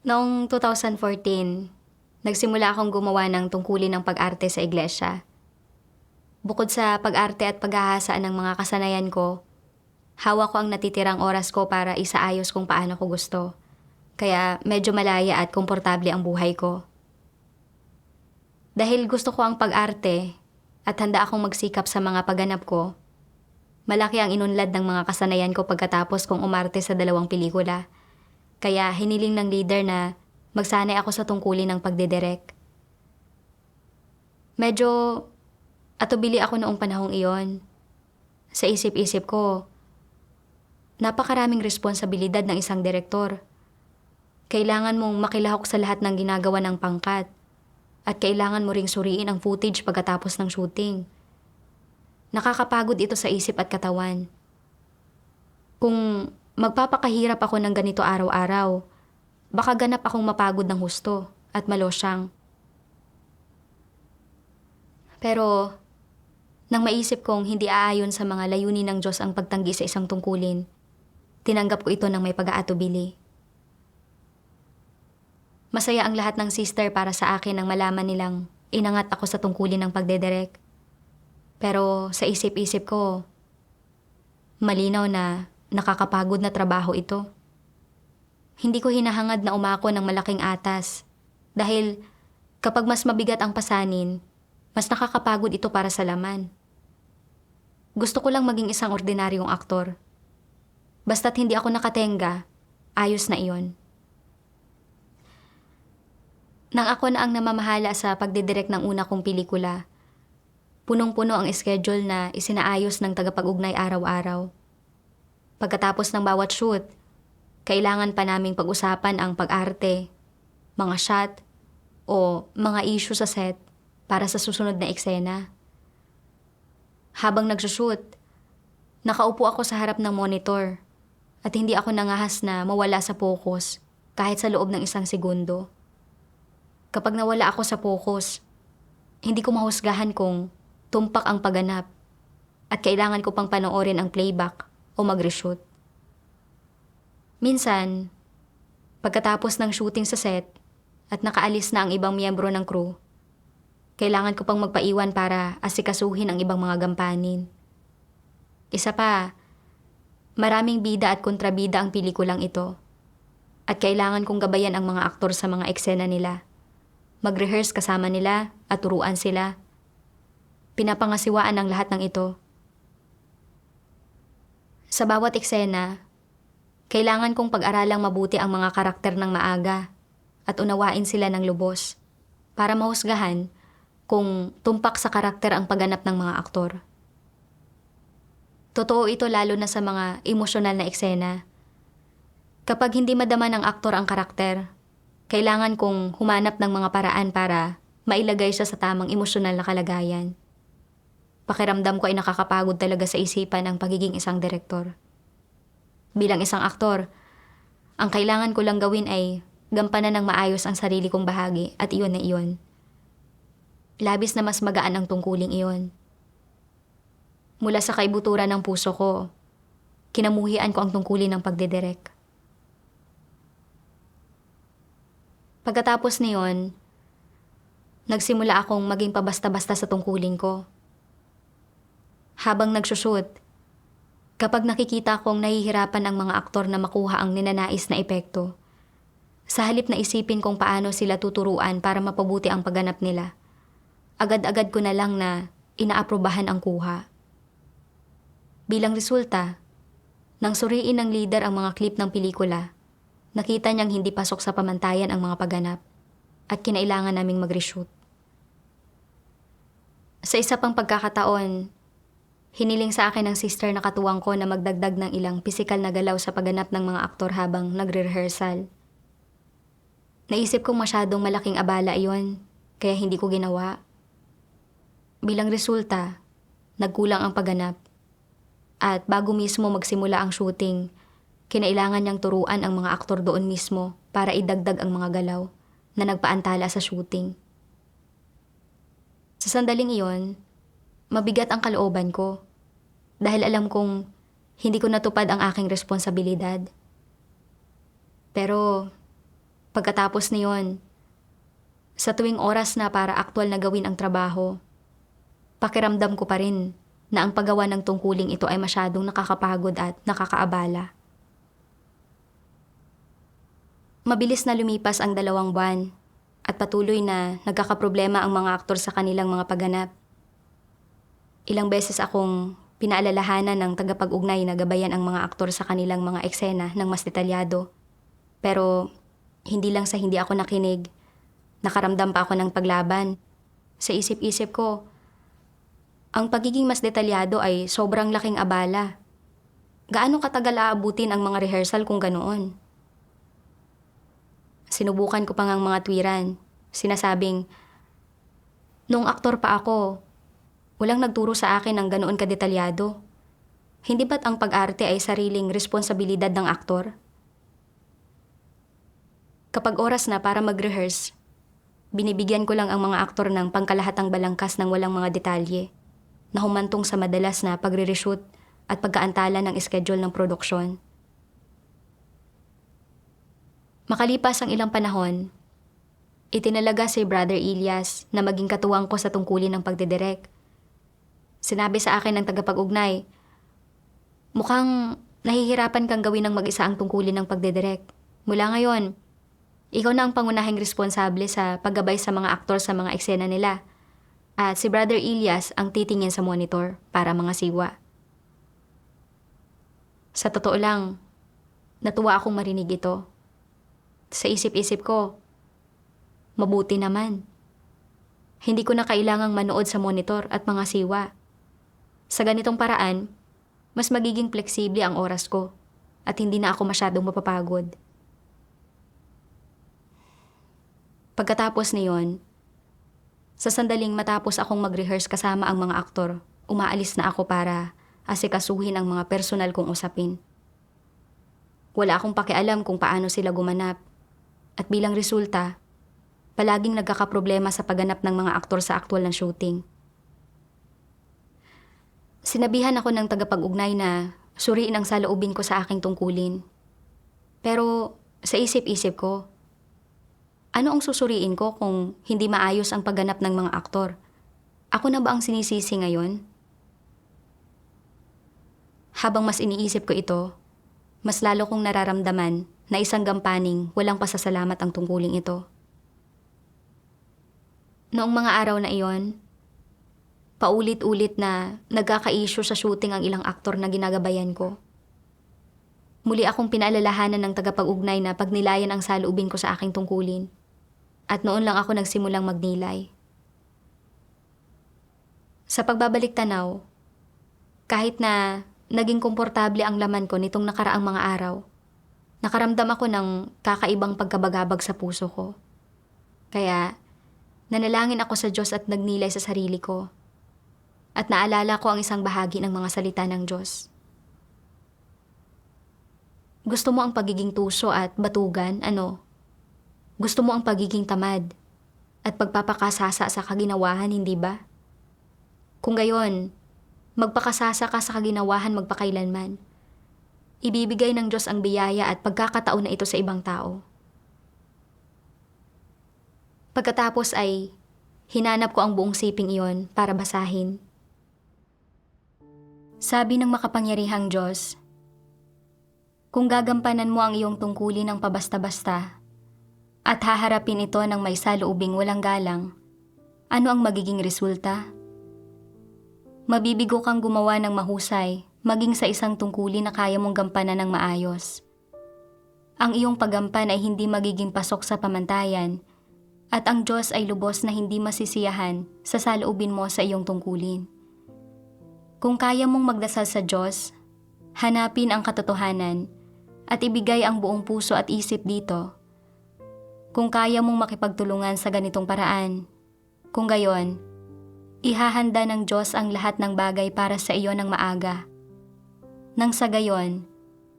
Noong 2014, nagsimula akong gumawa ng tungkulin ng pag-arte sa iglesia. Bukod sa pag-arte at paghahasa ng mga kasanayan ko, hawak ko ang natitirang oras ko para isaayos kung paano ko gusto. Kaya medyo malaya at komportable ang buhay ko. Dahil gusto ko ang pag-arte at handa akong magsikap sa mga pagganap ko, malaki ang inunlad ng mga kasanayan ko pagkatapos kong umarte sa 2 pelikula. Kaya hiniling ng leader na magsanay ako sa tungkulin ng pagdidirek. Medyo atubili ako noong panahong iyon. Sa isip-isip ko, napakaraming responsibilidad ng isang direktor. Kailangan mong makilahok sa lahat ng ginagawa ng pangkat at kailangan mo ring suriin ang footage pagkatapos ng shooting. Nakakapagod ito sa isip at katawan. Kung magpapakahirap ako ng ganito araw-araw, baka ganap akong mapagod ng husto at malosyang. Pero, nang maisip kong hindi aayon sa mga layunin ng Diyos ang pagtanggi sa isang tungkulin, tinanggap ko ito ng may pag-aatubili. Masaya ang lahat ng sister para sa akin nang malaman nilang inangat ako sa tungkulin ng pagdedirek. Pero sa isip-isip ko, malinaw na nakakapagod na trabaho ito. Hindi ko hinahangad na umako ng malaking atas dahil kapag mas mabigat ang pasanin, mas nakakapagod ito para sa laman. Gusto ko lang maging isang ordinaryong aktor. Basta't hindi ako nakatenga, ayos na iyon. Nang ako na ang namamahala sa pagdidirek ng una kong pelikula, punong-puno ang schedule na isinaayos ng tagapag-ugnay araw-araw. Pagkatapos ng bawat shoot, kailangan pa naming pag-usapan ang pag-arte, mga shot, o mga issue sa set para sa susunod na eksena. Habang nagsushoot, nakaupo ako sa harap ng monitor at hindi ako nangahas na mawala sa focus kahit sa loob ng 1 segundo. Kapag nawala ako sa focus, hindi ko mahusgahan kung tumpak ang pagganap at kailangan ko pang panoorin ang playback o mag-reshoot. Minsan, pagkatapos ng shooting sa set at nakaalis na ang ibang miyembro ng crew, kailangan ko pang magpaiwan para asikasuhin ang ibang mga gampanin. Isa pa, maraming bida at kontrabida ang pelikulang ito at kailangan kong gabayan ang mga aktor sa mga eksena nila. Mag-rehearse kasama nila at turuan sila. Pinapangasiwaan ang lahat ng ito. Sa bawat eksena, kailangan kong pag-aralang mabuti ang mga karakter ng maaga at unawain sila ng lubos para mahusgahan kung tumpak sa karakter ang pagganap ng mga aktor. Totoo ito lalo na sa mga emosyonal na eksena. Kapag hindi madama ng aktor ang karakter, kailangan kong humanap ng mga paraan para mailagay siya sa tamang emosyonal na kalagayan. Pakiramdam ko ay nakakapagod talaga sa isipan ang pagiging isang direktor. Bilang isang aktor, ang kailangan ko lang gawin ay gampanan ng maayos ang sarili kong bahagi at iyon na iyon. Labis na mas magaan ang tungkuling iyon. Mula sa kaibuturan ng puso ko, kinamuhian ko ang tungkulin ng pagdidirek. Pagkatapos niyon, nagsimula akong maging pabasta-basta sa tungkulin ko. Habang nagsushoot, kapag nakikita kong nahihirapan ang mga aktor na makuha ang ninanais na epekto, sa halip na isipin kung paano sila tuturuan para mapabuti ang pagganap nila, agad-agad ko na lang na inaaprobahan ang kuha. Bilang resulta, nang suriin ng leader ang mga clip ng pelikula, nakita niyang hindi pasok sa pamantayan ang mga pagganap at kinailangan naming mag-reshoot. Sa isa pang pagkakataon, hiniling sa akin ng sister na katuwang ko na magdagdag ng ilang pisikal na galaw sa pagganap ng mga aktor habang nagre-rehearsal. Naisip kong masyadong malaking abala iyon, kaya hindi ko ginawa. Bilang resulta, nagkulang ang pagganap. At bago mismo magsimula ang shooting, kinailangan niyang turuan ang mga aktor doon mismo para idagdag ang mga galaw na nagpaantala sa shooting. Sa sandaling iyon, mabigat ang kalooban ko dahil alam kong hindi ko natupad ang aking responsibilidad. Pero Pagkatapos niyon, sa tuwing oras na para aktwal na gawin ang trabaho, pakiramdam ko pa rin na ang paggawa ng tungkuling ito ay masyadong nakakapagod at nakakaabala. Mabilis na lumipas ang 2 buwan at patuloy na nagkakaproblema ang mga aktor sa kanilang mga pagganap. Ilang beses akong pinaalalahanan ng tagapag-ugnay na gabayan ang mga aktor sa kanilang mga eksena ng mas detalyado. Pero hindi lang sa hindi ako nakinig, nakaramdam pa ako ng paglaban. Sa isip-isip ko, ang pagiging mas detalyado ay sobrang laking abala. Gaano katagal aabutin ang mga rehearsal kung ganoon? Sinubukan ko pa ngang mga tuwiran. Sinasabing, nung aktor pa ako, walang nagturo sa akin ng ganoon kadetalyado. Hindi ba't ang pag-arte ay sariling responsibilidad ng aktor? Kapag oras na para mag-rehearse, binibigyan ko lang ang mga aktor ng pangkalahatang balangkas ng walang mga detalye na humantong sa madalas na pagre-reshoot at pagkaantala ng schedule ng produksyon. Makalipas ang ilang panahon, itinalaga si Brother Elias na maging katuwang ko sa tungkulin ng pagdidirek. Sinabi sa akin ng tagapag-ugnay, mukhang nahihirapan kang gawin ng mag-isa ang tungkulin ng pagdidirek. Mula ngayon, ikaw na ang pangunahing responsable sa paggabay sa mga aktor sa mga eksena nila. At si Brother Elias ang titingin sa monitor para mga siwa. Sa totoo lang, natuwa akong marinig ito. Sa isip-isip ko, mabuti naman. Hindi ko na kailangang manood sa monitor at mga siwa. Sa ganitong paraan, mas magiging fleksible ang oras ko at hindi na ako masyadong mapapagod. Pagkatapos niyon, sa sandaling matapos akong mag-rehearse kasama ang mga aktor, umaalis na ako para asikasuhin ang mga personal kong usapin. Wala akong pakialam kung paano sila gumanap. At bilang resulta, palaging nagkakaproblema sa pagganap ng mga aktor sa aktwal ng shooting. Sinabihan ako ng tagapag-ugnay na suriin ang saloobin ko sa aking tungkulin. Pero sa isip-isip ko, ano ang susuriin ko kung hindi maayos ang pagganap ng mga aktor? Ako na ba ang sinisisi ngayon? Habang mas iniisip ko ito, mas lalo kong nararamdaman na isang gampaning walang pasasalamat ang tungkuling ito. Noong mga araw na iyon, paulit-ulit na nagkaka-issue sa shooting ang ilang aktor na ginagabayan ko. Muli akong pinaalalahanan ng tagapag-ugnay na pagnilayan ang saloobin ko sa aking tungkulin. At noon lang ako nagsimulang magnilay. Sa pagbabalik tanaw, kahit na naging komportable ang laman ko nitong nakaraang mga araw, nakaramdam ako ng kakaibang pagkabagabag sa puso ko. Kaya, nanalangin ako sa Diyos at nagnilay sa sarili ko. At naalala ko ang isang bahagi ng mga salita ng Diyos. Gusto mo ang pagiging tuso at batugan, ano? Gusto mo ang pagiging tamad at pagpapakasasa sa kaginawahan, hindi ba? Kung gayon, magpakasasa ka sa kaginawahan magpakailanman. Ibibigay ng Diyos ang biyaya at pagkakataon na ito sa ibang tao. Pagkatapos ay hinanap ko ang buong siping iyon para basahin. Sabi ng makapangyarihang Diyos, kung gagampanan mo ang iyong tungkulin ng pabasta-basta at haharapin ito ng may saloobing walang galang, ano ang magiging resulta? Mabibigo kang gumawa ng mahusay, maging sa isang tungkulin na kaya mong gampanan ng maayos. Ang iyong paggampan ay hindi magiging pasok sa pamantayan, at ang Diyos ay lubos na hindi masisiyahan sa saloobin mo sa iyong tungkulin. Kung kaya mong magdasal sa Diyos, hanapin ang katotohanan, at ibigay ang buong puso at isip dito. Kung kaya mong makipagtulungan sa ganitong paraan, kung gayon, ihahanda ng Diyos ang lahat ng bagay para sa iyo ng maaga. Nang sa gayon,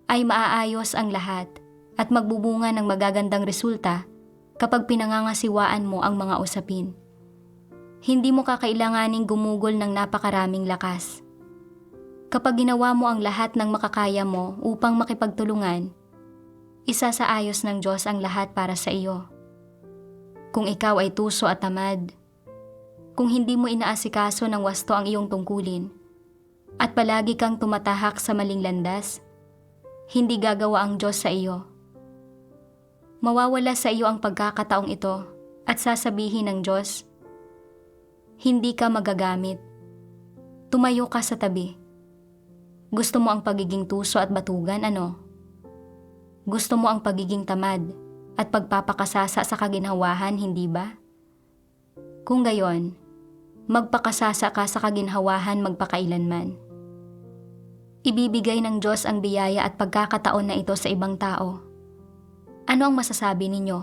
ay maaayos ang lahat at magbubunga ng magagandang resulta kapag pinangangasiwaan mo ang mga usapin. Hindi mo kakailanganing gumugol ng napakaraming lakas. Kapag ginawa mo ang lahat ng makakaya mo upang makipagtulungan, Isasaayos ng Diyos ang lahat para sa iyo. Kung ikaw ay tuso at tamad, kung hindi mo inaasikaso ng wasto ang iyong tungkulin, at palagi kang tumatahak sa maling landas, hindi gagawa ang Diyos sa iyo. Mawawala sa iyo ang pagkakataong ito at sasabihin ng Diyos, hindi ka magagamit. Tumayo ka sa tabi. Gusto mo ang pagiging tuso at batugan, ano? Gusto mo ang pagiging tamad at pagpapakasasa sa kaginhawahan, hindi ba? Kung gayon, magpakasasa ka sa kaginhawahan magpakailanman. Ibibigay ng Diyos ang biyaya at pagkakataon na ito sa ibang tao. Ano ang masasabi ninyo?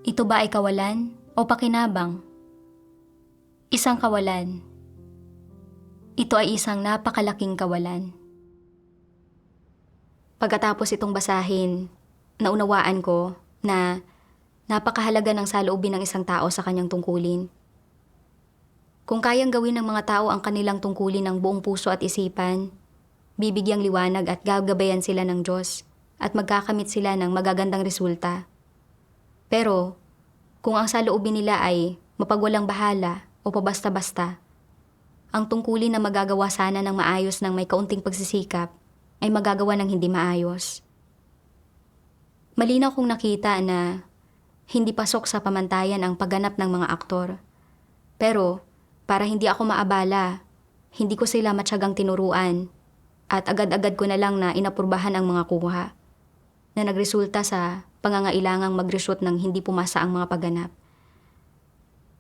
Ito ba ay kawalan o pakinabang? Isang kawalan. Ito ay isang napakalaking kawalan. Pagkatapos itong basahin, naunawaan ko na napakahalaga ng saloobin ng isang tao sa kanyang tungkulin. Kung kayang gawin ng mga tao ang kanilang tungkulin ng buong puso at isipan, bibigyang liwanag at gagabayan sila ng Diyos at magkakamit sila ng magagandang resulta. Pero, kung ang saloobin nila ay mapagwalang bahala o pabasta-basta, ang tungkulin na magagawa sana ng maayos ng may kaunting pagsisikap ay magagawa ng hindi maayos. Malinaw kong nakita na hindi pasok sa pamantayan ang pagganap ng mga aktor. Pero, para hindi ako maabala, hindi ko sila matyagang tinuruan at agad-agad ko na lang na inapurbahan ang mga kuha na nagresulta sa pangangailangang mag-reshoot ng hindi pumasa ang mga pagganap.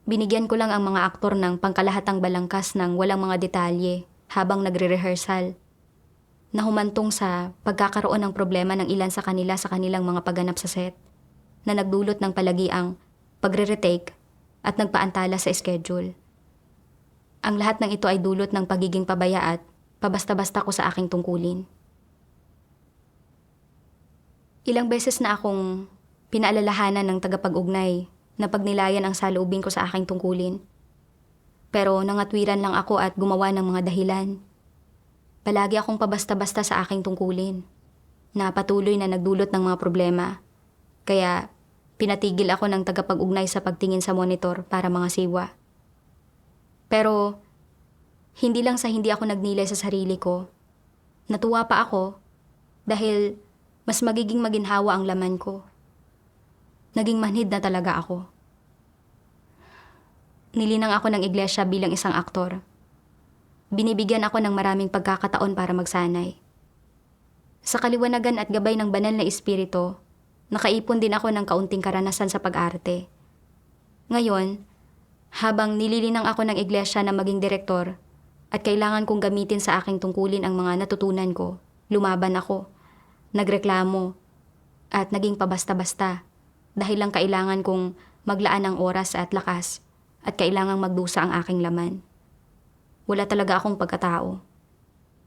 Binigyan ko lang ang mga aktor ng pangkalahatang balangkas ng walang mga detalye habang nagre-rehearsal, na humantong sa pagkakaroon ng problema ng ilan sa kanila sa kanilang mga pagganap sa set, na nagdulot ng palagiang pagre-retake at nagpaantala sa schedule. Ang lahat ng ito ay dulot ng pagiging pabaya at pabasta-basta ko sa aking tungkulin. Ilang beses na akong pinaalalahanan ng tagapag-ugnay na pagnilayan ang saloobin ko sa aking tungkulin. Pero nangatwiran lang ako at gumawa ng mga dahilan. Palagi akong pabasta-basta sa aking tungkulin, na patuloy na nagdulot ng mga problema. Kaya pinatigil ako ng tagapag-ugnay sa pagtingin sa monitor para mga siwa. Pero hindi lang sa hindi ako nagnilay sa sarili ko. Natuwa pa ako dahil mas magiging maginhawa ang laman ko. Naging manhid na talaga ako. Nilinang ako ng iglesia bilang isang aktor. Binibigyan ako ng maraming pagkakataon para magsanay. Sa kaliwanagan at gabay ng banal na espiritu, nakaipon din ako ng kaunting karanasan sa pag-arte. Ngayon, habang nililinang ako ng iglesia na maging direktor at kailangan kong gamitin sa aking tungkulin ang mga natutunan ko, lumaban ako, nagreklamo, at naging pabasta-basta dahil lang kailangan kong maglaan ng oras at lakas at kailangang magdusa ang aking laman. Wala talaga akong pagkatao.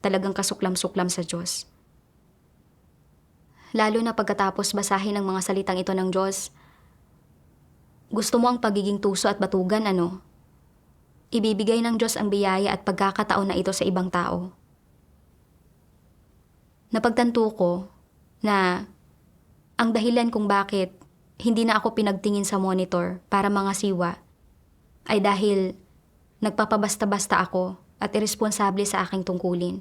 Talagang kasuklam-suklam sa Diyos. Lalo na pagkatapos basahin ang mga salitang ito ng Diyos. Gusto mo ang pagiging tuso at batugan, ano? Ibibigay ng Diyos ang biyaya at pagkakataon na ito sa ibang tao. Napagtanto ko na ang dahilan kung bakit hindi na ako pinagtingin sa monitor para mga siwa ay dahil nagpapabasta-basta ako at iresponsable sa aking tungkulin.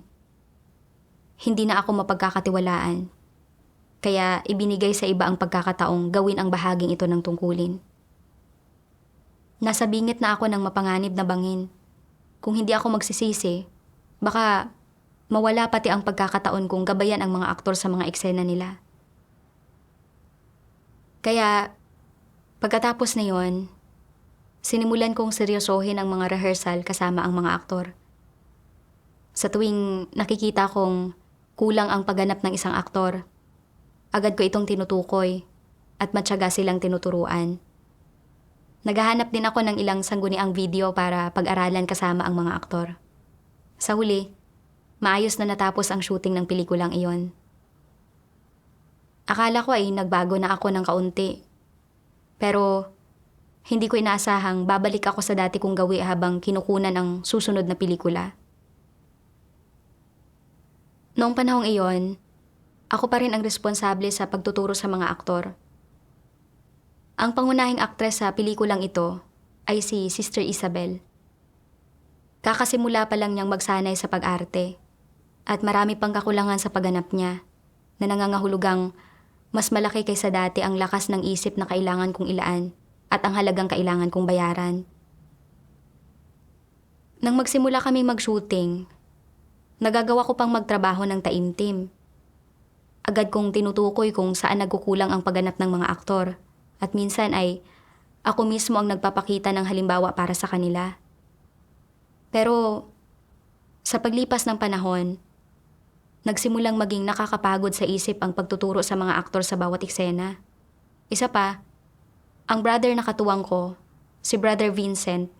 Hindi na ako mapagkakatiwalaan. Kaya ibinigay sa iba ang pagkakataong gawin ang bahaging ito ng tungkulin. Nasa bingit na ako ng mapanganib na bangin. Kung hindi ako magsisisi, baka mawala pati ang pagkakataon kong gabayan ang mga aktor sa mga eksena nila. Kaya pagkatapos na yon, sinimulan kong seryosohin ang mga rehearsal kasama ang mga aktor. Sa tuwing nakikita kong kulang ang pagganap ng isang aktor, agad ko itong tinutukoy at matyaga silang tinuturuan. Naghahanap din ako ng ilang sangguniang video para pag-aralan kasama ang mga aktor. Sa huli, maayos na natapos ang shooting ng pelikulang iyon. Akala ko ay nagbago na ako ng kaunti. Pero hindi ko inaasahang babalik ako sa dati kong gawi habang kinukunan ang susunod na pelikula. Noong panahong iyon, Ako pa rin ang responsable sa pagtuturo sa mga aktor. Ang pangunahing aktres sa pelikulang ito ay si Sister Isabel. Kakasimula pa lang niyang magsanay sa pag-arte at marami pang kakulangan sa pagganap niya na nangangahulugang mas malaki kaysa dati ang lakas ng isip na kailangan kong ilaan at ang halagang kailangan kong bayaran. Nang magsimula kaming mag-shooting, nagagawa ko pang magtrabaho ng taimtim. Agad kong tinutukoy kung saan nagkukulang ang pagganap ng mga aktor at minsan ay ako mismo ang nagpapakita ng halimbawa para sa kanila. Pero sa paglipas ng panahon, nagsimulang maging nakakapagod sa isip ang pagtuturo sa mga aktor sa bawat eksena. Isa pa, ang brother na katuwang ko, si Brother Vincent,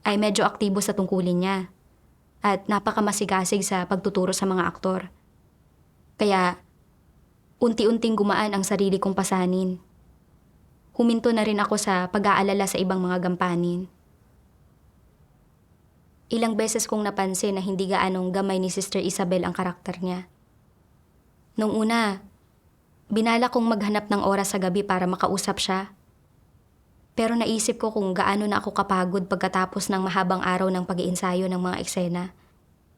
ay medyo aktibo sa tungkulin niya at napakamasigasig sa pagtuturo sa mga aktor. Kaya, unti-unting gumaan ang sarili kong pasanin. Huminto na rin ako sa pag-aalala sa ibang mga gampanin. Ilang beses kong napansin na hindi gaanong gamay ni Sister Isabel ang karakter niya. Nung una, binala kong maghanap ng oras sa gabi para makausap siya. Pero naisip ko kung gaano na ako kapagod pagkatapos ng mahabang araw ng pag-iensayo ng mga eksena.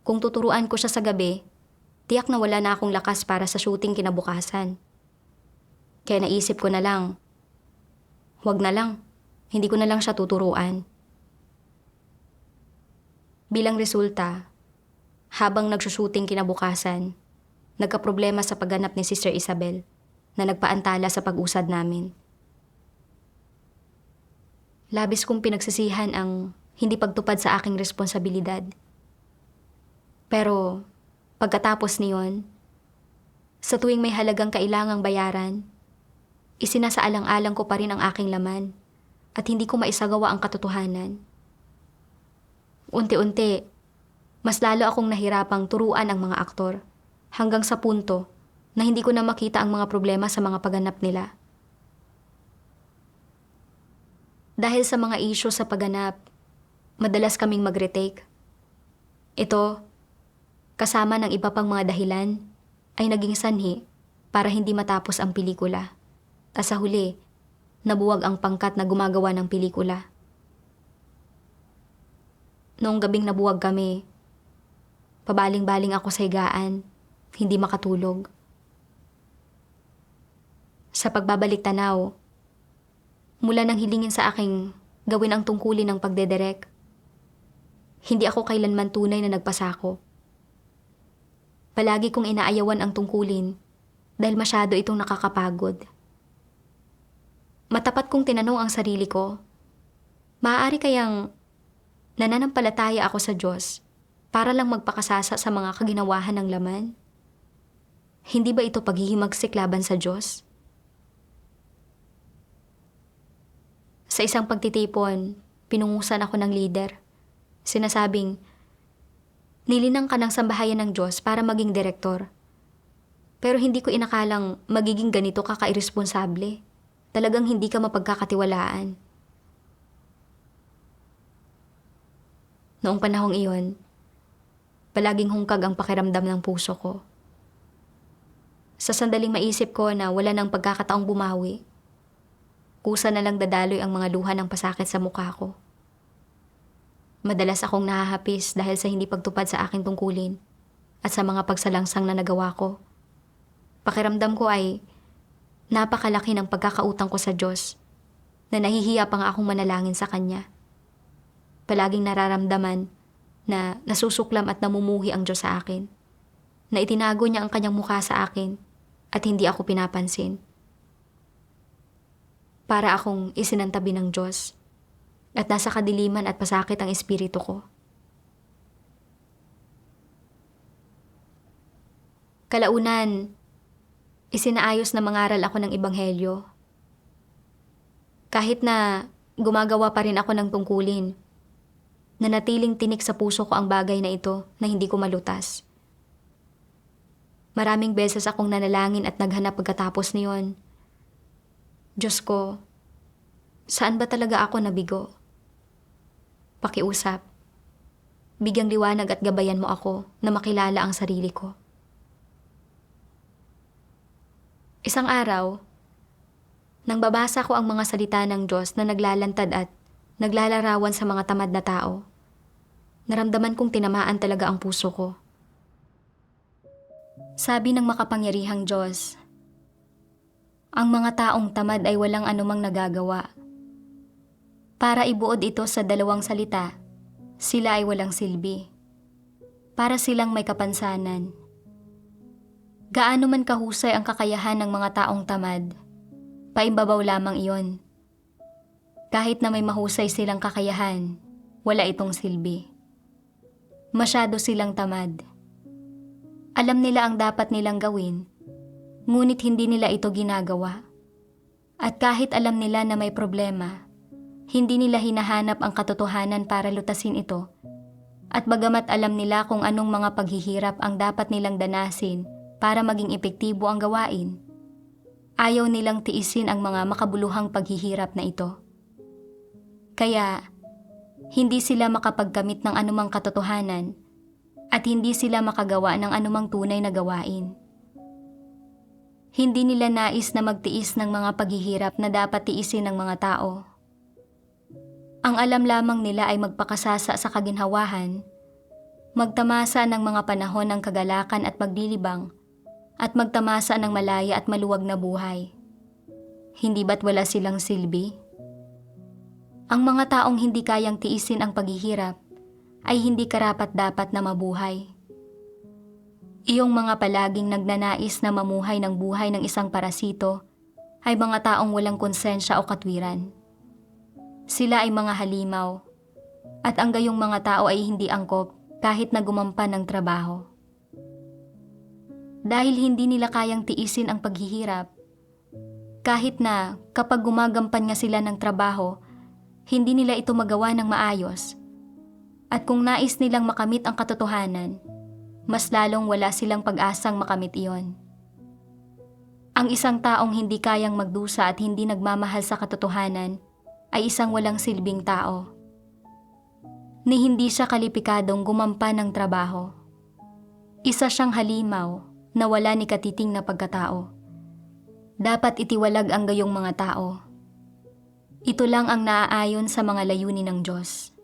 Kung tuturuan ko siya sa gabi, tiyak na wala na akong lakas para sa shooting kinabukasan. Kaya naisip ko na lang, wag na lang, hindi ko na lang siya tuturuan. Bilang resulta, habang nagsushooting kinabukasan, nagkaproblema sa pagganap ni Sister Isabel na nagpaantala sa pag-usad namin. Labis kong pinagsisihan ang hindi pagtupad sa aking responsibilidad. Pero pagkatapos niyon, sa tuwing may halagang kailangang bayaran, isinasaalang-alang ko pa rin ang aking laman at hindi ko maisagawa ang katotohanan. Unti-unti, mas lalo akong nahirapang turuan ang mga aktor hanggang sa punto na hindi ko na makita ang mga problema sa mga pagganap nila. Dahil sa mga issue sa pagganap, madalas kaming mag-retake. Ito, kasama ng iba pang mga dahilan, ay naging sanhi para hindi matapos ang pelikula. At sa huli, nabuwag ang pangkat na gumagawa ng pelikula. Noong gabing nabuwag kami, pabaling-baling ako sa higaan, hindi makatulog. Sa pagbabalik tanaw, mula nang hilingin sa aking gawin ang tungkulin ng pagdedirek, hindi ako kailanman tunay na nagpasako. Palagi kong inaayawan ang tungkulin dahil masyado itong nakakapagod. Matapat kong tinanong ang sarili ko, maaari kayang nananampalataya ako sa Diyos para lang magpakasasa sa mga kaginawahan ng laman? Hindi ba ito paghihimagsik laban sa Diyos? Sa isang pagtitipon, pinungusan ako ng leader. Sinasabing, nilinang ka ng sambahayan ng Diyos para maging direktor. Pero hindi ko inakalang magiging ganito ka ka-irresponsable. Talagang hindi ka mapagkakatiwalaan. Noong panahong iyon, palaging hungkag ang pakiramdam ng puso ko. Sa sandaling maisip ko na wala nang pagkakataong bumawi, kusa na lang dadaloy ang mga luha ng pasakit sa mukha ko. Madalas akong nahahapis dahil sa hindi pagtupad sa aking tungkulin at sa mga pagsalangsang na nagawa ko. Pakiramdam ko ay napakalaki ng pagkakautang ko sa Diyos na nahihiya pa nga akong manalangin sa Kanya. Palaging nararamdaman na nasusuklam at namumuhi ang Diyos sa akin, na itinago niya ang Kanyang mukha sa akin at hindi ako pinapansin. Para akong isinantabi ng Diyos at nasa kadiliman at pasakit ang espiritu ko. Kalaunan, isinaayos na mangaral ako ng ebanghelyo. Kahit na gumagawa pa rin ako ng tungkulin, nanatiling tinik sa puso ko ang bagay na ito na hindi ko malutas. Maraming beses akong nanalangin at naghanap pagkatapos niyon. Diyos ko, saan ba talaga ako nabigo? Pakiusap. Bigyang liwanag at gabayan mo ako na makilala ang sarili ko. Isang araw, nang babasa ko ang mga salita ng Diyos na naglalantad at naglalarawan sa mga tamad na tao, naramdaman kong tinamaan talaga ang puso ko. Sabi ng makapangyarihang Diyos, ang mga taong tamad ay walang anumang nagagawa. Para ibuod ito sa dalawang salita, sila ay walang silbi. Para silang may kapansanan. Gaano man kahusay ang kakayahan ng mga taong tamad, paimbabaw lamang iyon. Kahit na may mahusay silang kakayahan, wala itong silbi. Masyado silang tamad. Alam nila ang dapat nilang gawin, ngunit hindi nila ito ginagawa. At kahit alam nila na may problema, hindi nila hinahanap ang katotohanan para lutasin ito. At bagamat alam nila kung anong mga paghihirap ang dapat nilang danasin para maging epektibo ang gawain, ayaw nilang tiisin ang mga makabuluhang paghihirap na ito. Kaya, hindi sila makapagkamit ng anumang katotohanan at hindi sila makagawa ng anumang tunay na gawain. Hindi nila nais na magtiis ng mga paghihirap na dapat tiisin ng mga tao. Ang alam lamang nila ay magpakasasa sa kaginhawahan, magtamasa ng mga panahon ng kagalakan at paglilibang, at magtamasa ng malaya at maluwag na buhay. Hindi ba't wala silang silbi? Ang mga taong hindi kayang tiisin ang paghihirap ay hindi karapat-dapat na mabuhay. Iyong mga palaging nagnanais na mamuhay ng buhay ng isang parasito ay mga taong walang konsensya o katwiran. Sila ay mga halimaw, at ang gayong mga tao ay hindi angkop kahit na gumampan ng trabaho. Dahil hindi nila kayang tiisin ang paghihirap, kahit na kapag gumagampan nga sila ng trabaho, hindi nila ito magawa ng maayos. At kung nais nilang makamit ang katotohanan, mas lalong wala silang pag-asang makamit iyon. Ang isang taong hindi kayang magdusa at hindi nagmamahal sa katotohanan ay isang walang silbing tao. Ni hindi siya kalipikadong gumampan ng trabaho. Isa siyang halimaw na wala ni katiting na pagkatao. Dapat itiwalag ang gayong mga tao. Ito lang ang naaayon sa mga layunin ng Diyos.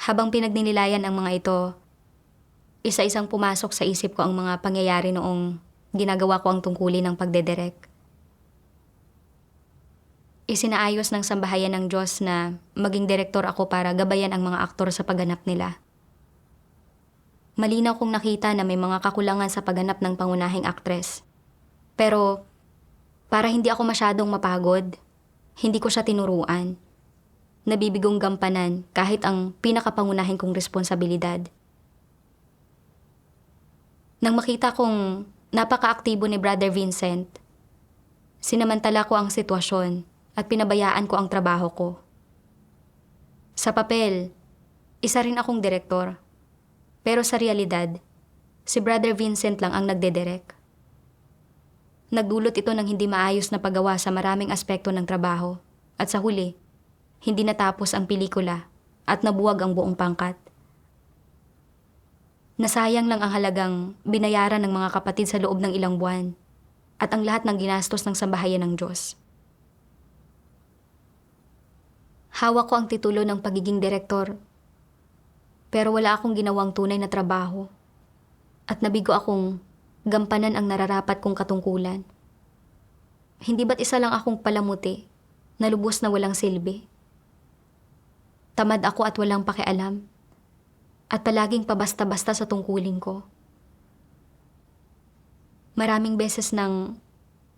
Habang pinagninilayan ang mga ito, isa-isang pumasok sa isip ko ang mga pangyayari noong ginagawa ko ang tungkulin ng pagdedirek. Isinaayos ng sambahayan ng Diyos na maging direktor ako para gabayan ang mga aktor sa pagganap nila. Malinaw kong nakita na may mga kakulangan sa pagganap ng pangunahing aktres. Pero para hindi ako masyadong mapagod, hindi ko siya tinuruan. Nabibigong gampanan kahit ang pinakapangunahin kong responsibilidad. Nang makita kong napaka-aktibo ni Brother Vincent, sinamantala ko ang sitwasyon at pinabayaan ko ang trabaho ko. Sa papel, isa rin akong direktor. Pero sa realidad, si Brother Vincent lang ang nagdedirek. Nagdulot ito ng hindi maayos na paggawa sa maraming aspekto ng trabaho. At sa huli, hindi natapos ang pelikula at nabuwag ang buong pangkat. Nasayang lang ang halagang binayaran ng mga kapatid sa loob ng ilang buwan at ang lahat ng ginastos ng sambahayan ng Diyos. Hawak ko ang titulo ng pagiging direktor, pero wala akong ginawang tunay na trabaho at nabigo akong gampanan ang nararapat kong katungkulan. Hindi ba't isa lang akong palamuti na lubos na walang silbi? Tamad ako at walang pakialam at palaging pabasta-basta sa tungkulin ko. Maraming beses nang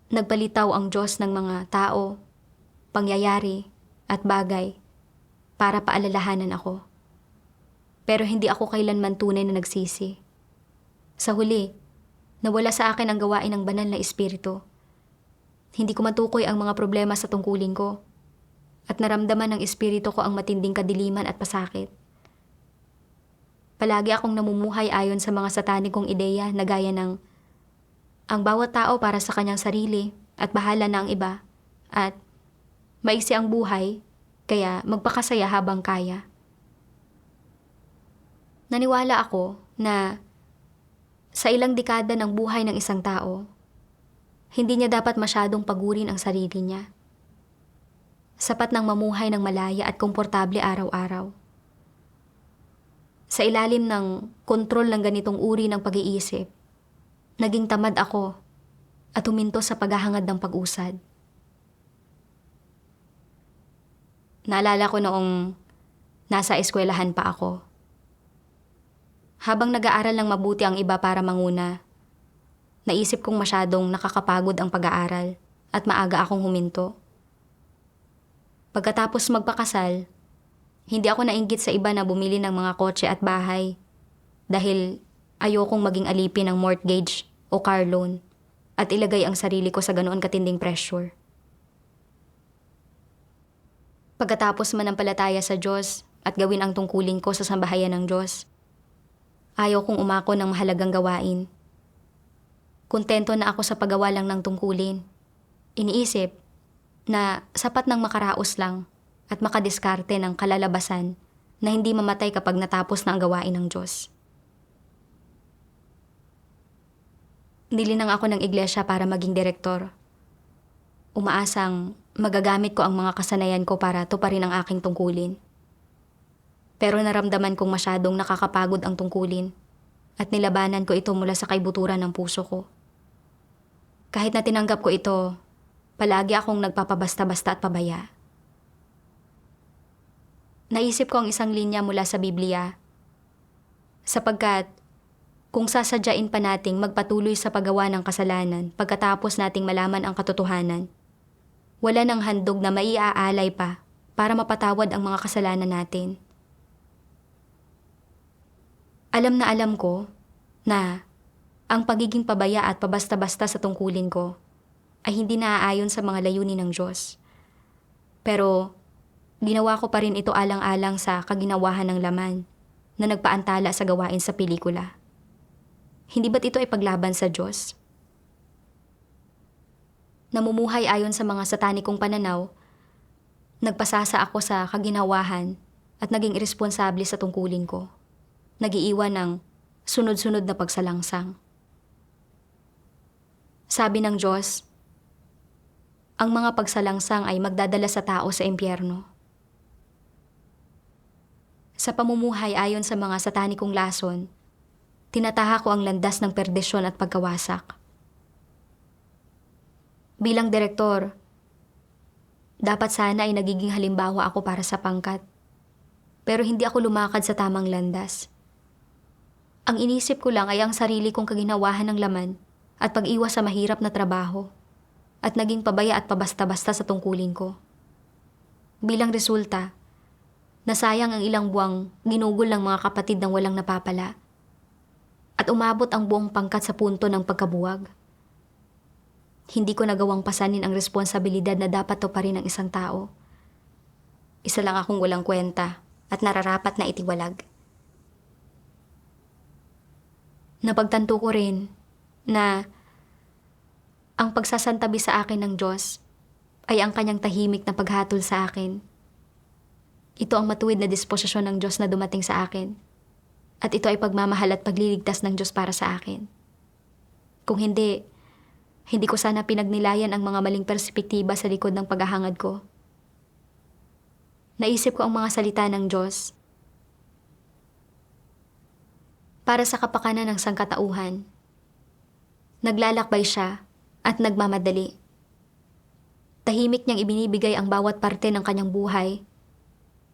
nagbalitaw ang Diyos ng mga tao, pangyayari, at bagay para paalalahanan ako. Pero hindi ako kailanman tunay na nagsisi. Sa huli, nawala sa akin ang gawain ng banal na espiritu. Hindi ko matukoy ang mga problema sa tungkulin ko at naramdaman ng espiritu ko ang matinding kadiliman at pasakit. Palagi akong namumuhay ayon sa mga satanikong ideya na gaya ng ang bawat tao para sa kanyang sarili at bahala na ang iba at maiksi ang buhay, kaya magpakasaya habang kaya. Naniwala ako na sa ilang dekada ng buhay ng isang tao, Hindi niya dapat masyadong pagurin ang sarili niya. Sapat nang mamuhay ng malaya at komportable araw-araw. Sa ilalim ng kontrol ng ganitong uri ng pag-iisip, naging tamad ako at huminto sa paghahangad ng pag-usad. Naalala ko noong nasa eskwelahan pa ako. Habang nag-aaral ng mabuti ang iba para manguna, naisip kong masyadong nakakapagod ang pag-aaral at maaga akong huminto. Pagkatapos magpakasal, hindi ako nainggit sa iba na bumili ng mga kotse at bahay dahil ayokong maging alipin ng mortgage o car loan at ilagay ang sarili ko sa ganoon katinding pressure. Pagkatapos manampalataya sa Diyos at gawin ang tungkulin ko sa sambahayan ng Diyos, ayaw kong umako ng mahalagang gawain. Kontento na ako sa paggawa lang ng tungkulin. Iniisip na sapat ng makaraos lang at makadiskarte ng kalalabasan na hindi mamatay kapag natapos na ang gawain ng Diyos. Nilinang ako ng iglesia para maging direktor. Umaasang magagamit ko ang mga kasanayan ko para tuparin ang aking tungkulin. Pero naramdaman kong masyadong nakakapagod ang tungkulin at nilabanan ko ito mula sa kaibuturan ng puso ko. Kahit na tinanggap ko ito, palagi akong nagpapabasta-basta at pabaya. Naisip ko ang isang linya mula sa Biblia, sapagkat kung sasadyain pa nating magpatuloy sa paggawa ng kasalanan pagkatapos nating malaman ang katotohanan, wala nang handog na maiaalay pa para mapatawad ang mga kasalanan natin. Alam ko na ang pagiging pabaya at pabasta-basta sa tungkulin ko ay hindi naaayon sa mga layunin ng Diyos. Pero ginawa ko pa rin ito alang-alang sa kaginawahan ng laman na nagpaantala sa gawain sa pelikula. Hindi ba't ito ay paglaban sa Diyos? Namumuhay ayon sa mga satanikong pananaw, nagpasasa ako sa kaginawahan at naging iresponsable sa tungkulin ko. Nagiiwan ng sunod-sunod na pagsalangsang. Sabi ng Diyos, ang mga pagsalangsang ay magdadala sa tao sa impyerno. Sa pamumuhay ayon sa mga satanikong lason, tinataha ko ang landas ng perdesyon at pagkawasak. Bilang direktor, dapat sana ay nagiging halimbawa ako para sa pangkat. Pero hindi ako lumakad sa tamang landas. Ang inisip ko lang ay ang sarili kong kaginawahan ng laman at pag-iwas sa mahirap na trabaho at naging pabaya at pabasta-basta sa tungkulin ko. Bilang resulta, nasayang ang ilang buwang ginugol ng mga kapatid ng walang napapala at umabot ang buong pangkat sa punto ng pagkabuwag. Hindi ko nagawang pasanin ang responsibilidad na dapat tuparin ng isang tao. Isa lang akong walang kwenta at nararapat na itiwalag. Napagtanto ko rin na ang pagsasantabi sa akin ng Diyos ay ang kanyang tahimik na paghatol sa akin. Ito ang matuwid na disposisyon ng Diyos na dumating sa akin. At ito ay pagmamahal at pagliligtas ng Diyos para sa akin. Kung hindi ko sana pinagnilayan ang mga maling perspektiba sa likod ng paghahangad ko. Naisip ko ang mga salita ng Diyos. Para sa kapakanan ng sangkatauhan, naglalakbay siya at nagmamadali. Tahimik niyang ibinibigay ang bawat parte ng kanyang buhay.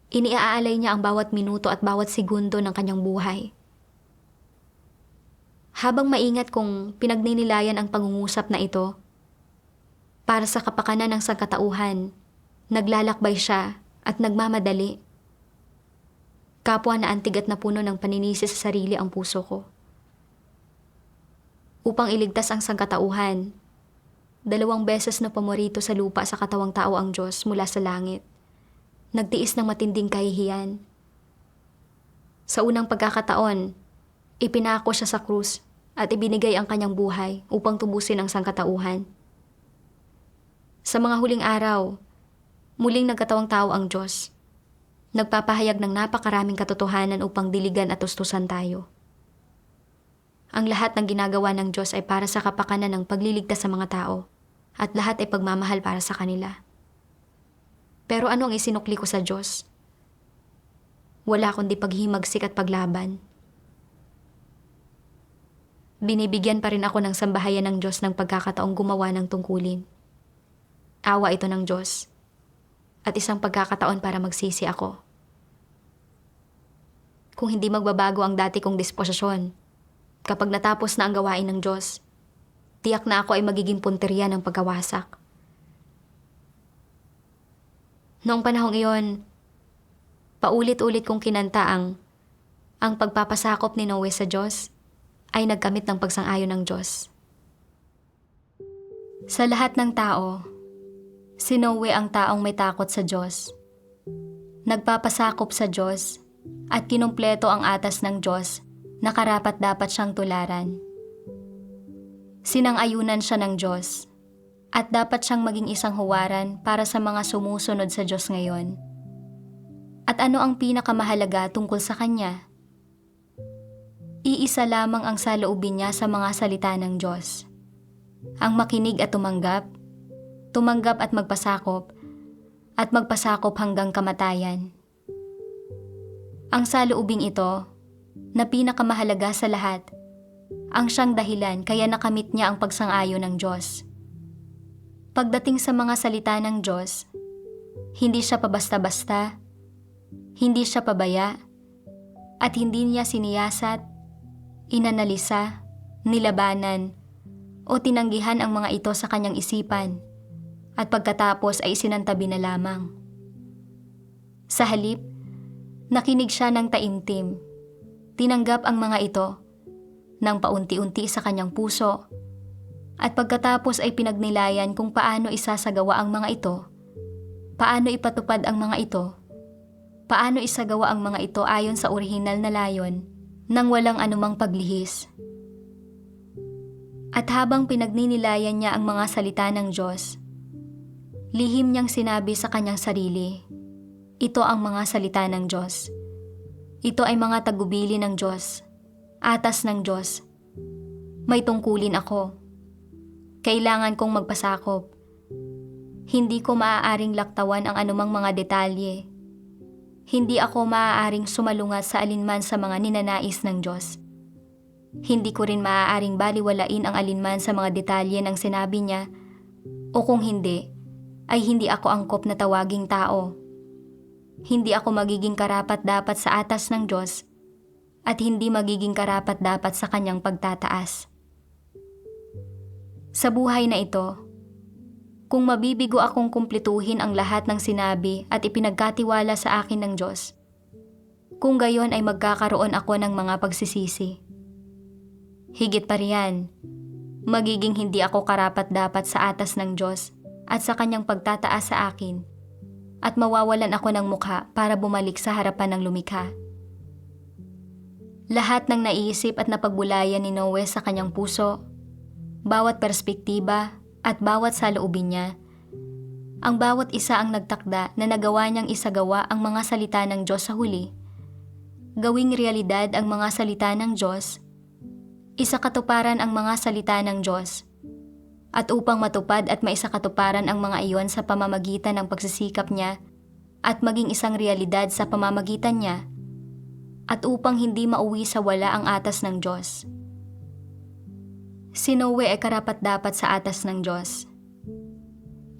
Iniaalay niya ang bawat minuto at bawat segundo ng kanyang buhay. Habang maingat kong pinagninilayan ang pangungusap na ito, para sa kapakanan ng sangkatauhan, naglalakbay siya at nagmamadali. Kapwa na antig at napuno ng paninisi sa sarili ang puso ko. Upang iligtas ang sangkatauhan, 2 beses na pumurito sa lupa sa katawang tao ang Diyos mula sa langit. Nagtiis ng matinding kahihiyan. Sa unang pagkakataon, ipinako siya sa krus at ibinigay ang kanyang buhay upang tubusin ang sangkatauhan. Sa mga huling araw, muling nagkatawang tao ang Diyos. Nagpapahayag ng napakaraming katotohanan upang diligan at tustusan tayo. Ang lahat ng ginagawa ng Diyos ay para sa kapakanan ng pagliligtas sa mga tao at lahat ay pagmamahal para sa kanila. Pero ano ang isinukli ko sa Diyos? Wala kundi paghimagsik at paglaban. Binibigyan pa rin ako ng sambahayan ng Diyos ng pagkakataong gumawa ng tungkulin. Awa ito ng Diyos at isang pagkakataon para magsisi ako. Kung hindi magbabago ang dati kong disposisyon, kapag natapos na ang gawain ng Diyos, tiyak na ako ay magiging punteriya ng pagkawasak. Noong panahong iyon, paulit-ulit kong kinanta ang pagpapasakop ni Noe sa Diyos ay nagkamit ng pagsang-ayon ng Diyos. Sa lahat ng tao, si Noe ang taong may takot sa Diyos. Nagpapasakop sa Diyos at kinumpleto ang atas ng Diyos na karapat-dapat siyang tularan. Sinang-ayunan siya ng Diyos at dapat siyang maging isang huwaran para sa mga sumusunod sa Diyos ngayon. At ano ang pinakamahalaga tungkol sa Kanya? Iisa lamang ang saloobin niya sa mga salita ng Diyos. Ang makinig at tumanggap at magpasakop hanggang kamatayan. Ang saloobing ito, na pinakamahalaga sa lahat, ang siyang dahilan kaya nakamit niya ang pagsang-ayon ng Diyos. Pagdating sa mga salita ng Diyos, hindi siya pabasta-basta, hindi siya pabaya, at hindi niya siniyasat, inanalisa, nilabanan, o tinanggihan ang mga ito sa kanyang isipan, at pagkatapos ay isinantabi na lamang. Sa halip, nakinig siya ng taimtim, tinanggap ang mga ito ng paunti-unti sa kanyang puso, at pagkatapos ay pinagnilayan kung paano isasagawa ang mga ito, paano ipatupad ang mga ito, paano isagawa ang mga ito ayon sa orihinal na layon nang walang anumang paglihis. At habang pinagninilayan niya ang mga salita ng Diyos, lihim niyang sinabi sa kanyang sarili, ito ang mga salita ng Diyos. Ito ay mga tagubili ng Diyos, atas ng Diyos. May tungkulin ako. Kailangan kong magpasakop. Hindi ko maaaring laktawan ang anumang mga detalye. Hindi ako maaaring sumalungat sa alinman sa mga ninanais ng Diyos. Hindi ko rin maaaring baliwalain ang alinman sa mga detalye ng sinabi niya, o kung hindi, ay hindi ako angkop na tawaging tao. Hindi ako magiging karapat-dapat sa atas ng Diyos at hindi magiging karapat-dapat sa kanyang pagtataas. Sa buhay na ito, kung mabibigo akong kumplituhin ang lahat ng sinabi at ipinagkatiwala sa akin ng Diyos, kung gayon ay magkakaroon ako ng mga pagsisisi. Higit pa riyan, magiging hindi ako karapat-dapat sa atas ng Diyos at sa kanyang pagtataas sa akin, at mawawalan ako ng mukha para bumalik sa harapan ng lumikha. Lahat ng naiisip at napagbulayan ni Noe sa kanyang puso, bawat perspektiba at bawat saloobin niya, ang bawat isa ang nagtakda na nagawa niyang isagawa ang mga salita ng Diyos sa huli, gawing realidad ang mga salita ng Diyos, isakatuparan ang mga salita ng Diyos, at upang matupad at maisakatuparan ang mga iyon sa pamamagitan ng pagsisikap niya at maging isang realidad sa pamamagitan niya, at upang hindi mauwi sa wala ang atas ng Diyos. Si Noe ay karapat-dapat sa atas ng Diyos.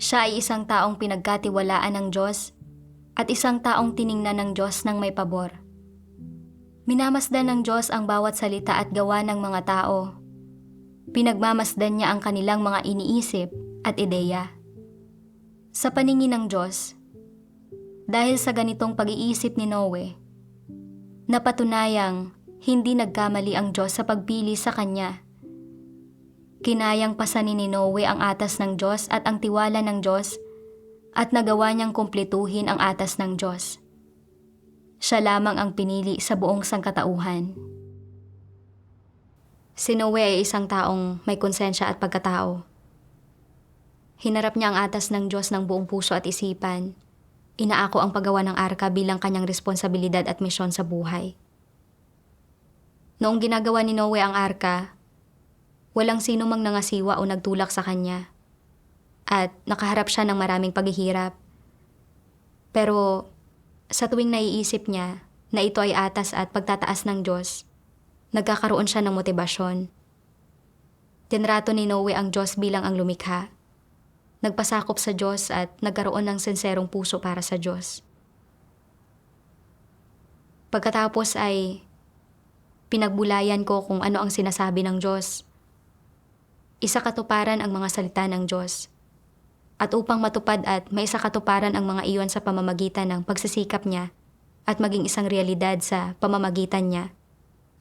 Siya ay isang taong pinagkatiwalaan ng Diyos at isang taong tiningnan ng Diyos ng may pabor. Minamasdan ng Diyos ang bawat salita at gawa ng mga tao. Pinagmamasdan niya ang kanilang mga iniisip at ideya. Sa paningin ng Diyos, dahil sa ganitong pag-iisip ni Noe, napatunayang hindi nagkamali ang Diyos sa pagpili sa kanya. Kinayang pasanin ni Noe ang atas ng Diyos at ang tiwala ng Diyos at nagawa niyang kumpletuhin ang atas ng Diyos. Siya lamang ang pinili sa buong sangkatauhan. Si Noe ay isang taong may konsensya at pagkatao. Hinarap niya ang atas ng Diyos ng buong puso at isipan. Inaako ang paggawa ng arka bilang kanyang responsibilidad at misyon sa buhay. Noong ginagawa ni Noe ang arka, walang sino mang nangasiwa o nagtulak sa kanya. At nakaharap siya ng maraming paghihirap. Pero sa tuwing naiisip niya na ito ay atas at pagtataas ng Diyos, nagkakaroon siya ng motibasyon. Tinrato ni Noe ang Diyos bilang ang lumikha. Nagpasakop sa Diyos at nagkaroon ng sinserong puso para sa Diyos. Pagkatapos ay pinagbulayan ko kung ano ang sinasabi ng Diyos. Isa katuparan ang mga salita ng Diyos. At upang matupad at maisa katuparan ang mga iyon sa pamamagitan ng pagsisikap niya at maging isang realidad sa pamamagitan niya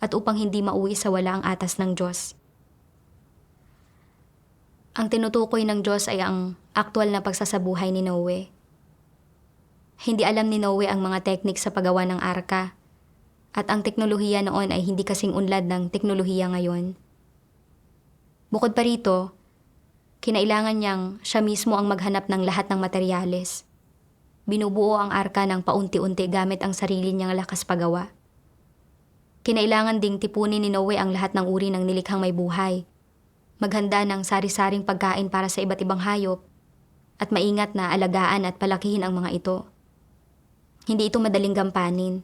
at upang hindi mauwi sa wala ang atas ng Diyos. Ang tinutukoy ng Diyos ay ang aktwal na pagsasabuhay ni Noe. Hindi alam ni Noe ang mga teknik sa paggawa ng arka at ang teknolohiya noon ay hindi kasing unlad ng teknolohiya ngayon. Bukod pa rito, kinailangan niyang siya mismo ang maghanap ng lahat ng materyales. Binubuo ang arka ng paunti-unti gamit ang sarili niyang lakas paggawa. Kinailangan ding tipunin ni Noe ang lahat ng uri ng nilikhang may buhay. Maghanda ng sari-saring pagkain para sa iba't ibang hayop at maingat na alagaan at palakihin ang mga ito. Hindi ito madaling gampanin.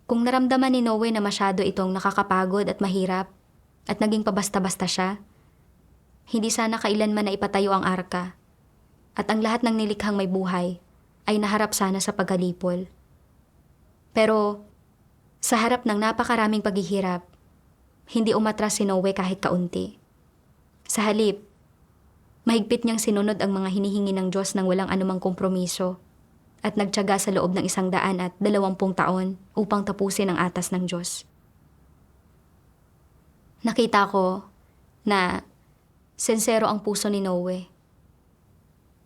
Kung naramdaman ni Noe na masyado itong nakakapagod at mahirap at naging pabasta-basta siya, hindi sana kailanman na ipatayo ang arka at ang lahat ng nilikhang may buhay ay naharap sana sa pagkalipol. Pero sa harap ng napakaraming paghihirap, hindi umatras si Noe kahit kaunti. Sa halip, mahigpit niyang sinunod ang mga hinihingi ng Diyos ng walang anumang kompromiso at nagtiyaga sa loob ng 120 taon upang tapusin ang atas ng Diyos. Nakita ko na sincero ang puso ni Noe.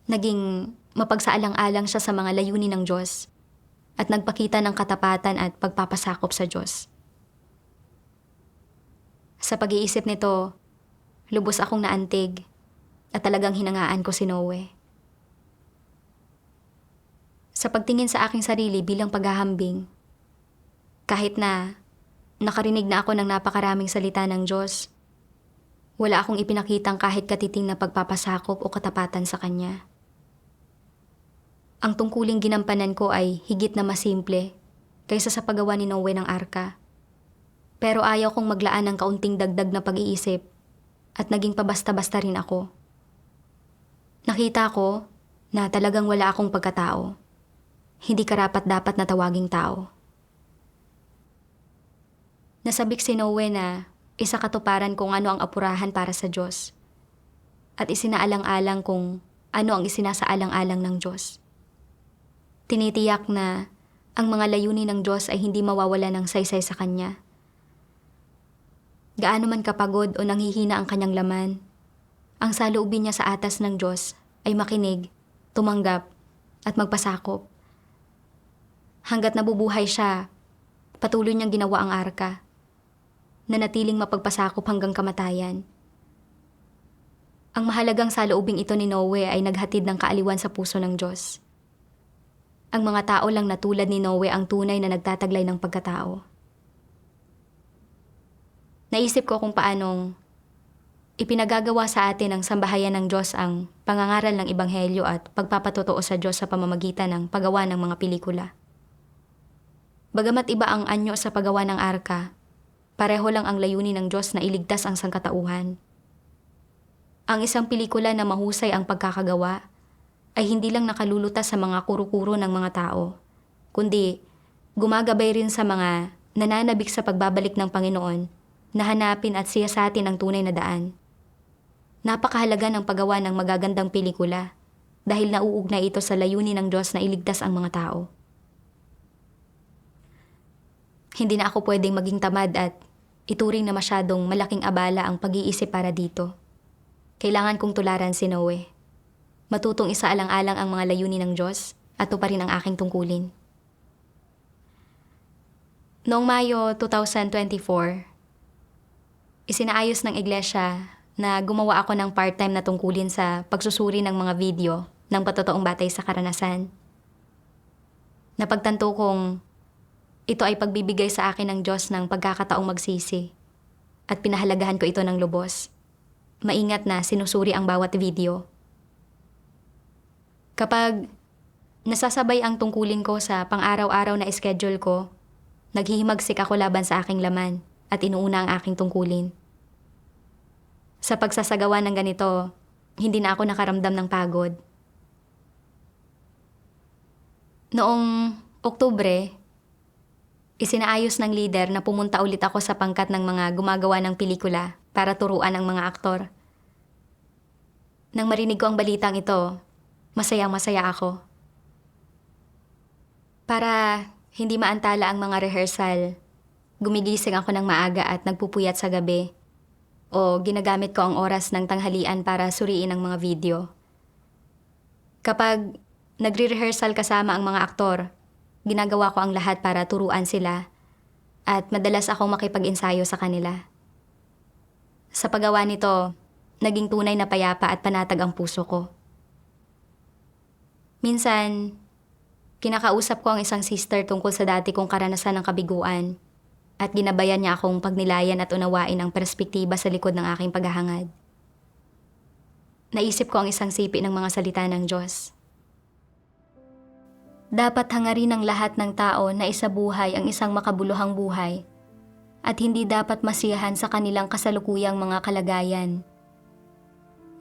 Naging mapagsaalang-alang siya sa mga layunin ng Diyos at nagpakita ng katapatan at pagpapasakop sa Diyos. Sa pag-iisip nito, lubos akong naantig at talagang hinangaan ko si Noe. Sa pagtingin sa aking sarili bilang paghahambing, kahit na nakarinig na ako ng napakaraming salita ng Diyos, wala akong ipinakitang kahit katiting na pagpapasakop o katapatan sa Kanya. Ang tungkuling ginampanan ko ay higit na masimple kaysa sa paggawa ni Noe ng arka. Pero ayaw kong maglaan ng kaunting dagdag na pag-iisip at naging pabasta-basta rin ako. Nakita ko na talagang wala akong pagkatao. Hindi karapat-dapat na tawaging tao. Nasabik si Noe na isa katuparan kung ano ang apurahan para sa Diyos at isinaalang-alang kung ano ang isinasaalang-alang ng Diyos. Tinitiyak na ang mga layunin ng Diyos ay hindi mawawala ng saysay sa Kanya. Gaano man kapagod o nanghihina ang kanyang laman, ang saloobin niya sa atas ng Diyos ay makinig, tumanggap, at magpasakop. Hanggat nabubuhay siya, patuloy niyang ginawa ang arka, na natiling mapagpasakop hanggang kamatayan. Ang mahalagang saloobing ito ni Noe ay naghatid ng kaaliwan sa puso ng Diyos. Ang mga tao lang na tulad ni Noe ang tunay na nagtataglay ng pagkatao. Naisip ko kung paanong ipinagagawa sa atin ng sambahayan ng Diyos ang pangangaral ng Ebanghelyo at pagpapatotoo sa Diyos sa pamamagitan ng paggawa ng mga pelikula. Bagamat iba ang anyo sa paggawa ng arka, pareho lang ang layunin ng Diyos na iligtas ang sangkatauhan. Ang isang pelikula na mahusay ang pagkakagawa ay hindi lang nakalulutas sa mga kuro-kuro ng mga tao, kundi gumagabay rin sa mga nananabik sa pagbabalik ng Panginoon na hanapin at siyasatin ang tunay na daan. Napakahalaga ng paggawa ng magagandang pelikula dahil nauugnay ito sa layunin ng Diyos na iligtas ang mga tao. Hindi na ako pwedeng maging tamad at ituring na masyadong malaking abala ang pag-iisip para dito. Kailangan kong tularan si Noe. Matutong isaalang-alang ang mga layunin ng Diyos at tuparin ang aking tungkulin. Noong Mayo 2024, isinaayos ng iglesia na gumawa ako ng part-time na tungkulin sa pagsusuri ng mga video ng patotoong batay sa karanasan. Napagtanto kong ito ay pagbibigay sa akin ng Diyos ng pagkakataong magsisi. At pinahalagahan ko ito ng lubos. Maingat na sinusuri ang bawat video. Kapag nasasabay ang tungkulin ko sa pang-araw-araw na schedule ko, naghihimagsik ako laban sa aking laman at inuuna ang aking tungkulin. Sa pagsasagawa ng ganito, hindi na ako nakaramdam ng pagod. Noong Oktubre, isinaayos ng leader na pumunta ulit ako sa pangkat ng mga gumagawa ng pelikula para turuan ang mga aktor. Nang marinig ko ang balitang ito, masayang-masaya ako. Para hindi maantala ang mga rehearsal, gumigising ako ng maaga at nagpupuyat sa gabi o ginagamit ko ang oras ng tanghalian para suriin ang mga video. Kapag nagre-rehearsal kasama ang mga aktor, ginagawa ko ang lahat para turuan sila at madalas akong makipag-ensayo sa kanila. Sa paggawa nito, naging tunay na payapa at panatag ang puso ko. Minsan, kinakausap ko ang isang sister tungkol sa dati kong karanasan ng kabiguan at ginabayan niya akong pagnilayan at unawain ang perspektiba sa likod ng aking paghahangad. Naisip ko ang isang sipi ng mga salita ng Diyos. Dapat hangarin ng lahat ng tao na isabuhay ang isang makabuluhang buhay at hindi dapat masiyahan sa kanilang kasalukuyang mga kalagayan.